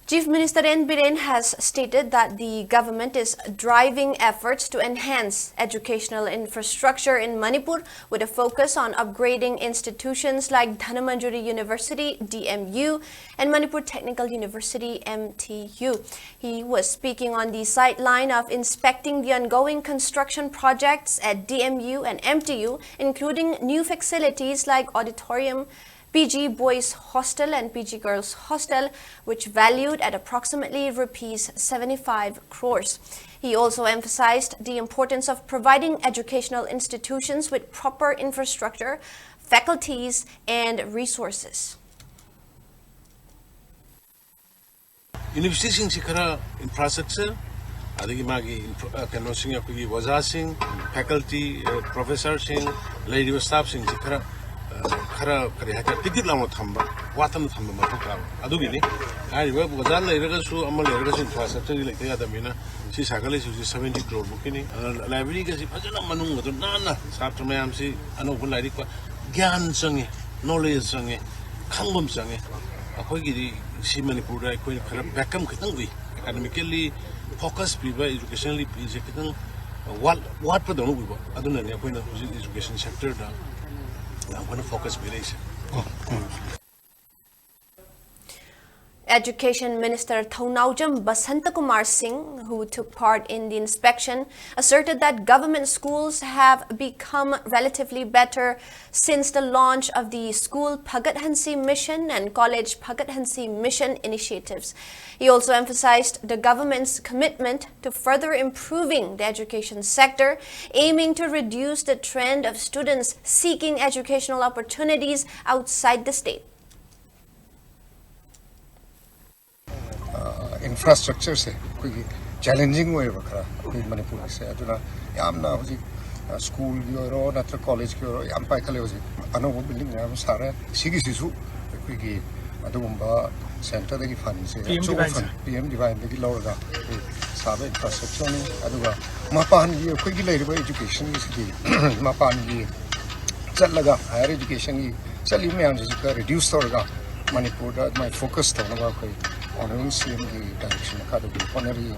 Chief Minister N. Biren has stated that the government is driving efforts to enhance educational infrastructure in Manipur with a focus on upgrading institutions like Dhanamanjuri University (DMU) and Manipur Technical University (MTU). He was speaking on the sideline of inspecting the ongoing construction projects at DMU and MTU, including new facilities like auditorium, PG Boys Hostel and PG Girls Hostel, which valued at approximately rupees 75 crores. He also emphasized the importance of providing educational institutions with proper infrastructure, faculties, and resources. University infrastructure, adagi magi kano sing apagi waza sing, faculty, professor sing, lady staff sing khara kare haka ticket lamo thamba watam thamba matuka adugi ni ai we bazar leiraga su amal leiraga su infrastructure like ya damina si sagale su 70 crore bukini library ga si phajana manung do nana satra mayam si anu bulai ko gyan sange knowledge sange khangom sange akoi gi si manipur ra koi khara backup khitang wi academically focus bi educationally bi je khitang what pa donu bi aduna ne koi na education sector da I'm going to focus relation. Education Minister Thaunaujam Basantakumar Singh, who took part in the inspection, asserted that government schools have become relatively better since the launch of the School Bhagat Hansi Mission and College Bhagat Hansi Mission initiatives. He also emphasized the government's commitment to further improving the education sector, aiming to reduce the trend of students seeking educational opportunities outside the state. Infrastructure se koi challenging way bakra koi Manipur se aduna yamna hoji school yoro natra college yoro yam pai khale hoji anobo building yam sara sigi sisu koi gi adumba center dagi fund se PM divine dagi lawra sabe infrastructure ni aduga mapan gi koi gi leiriba education gi mapan gi challaga higher education gi chali me am ji ka reduce torga Manipur da my focus to na koi honoring CM direction ka do honorary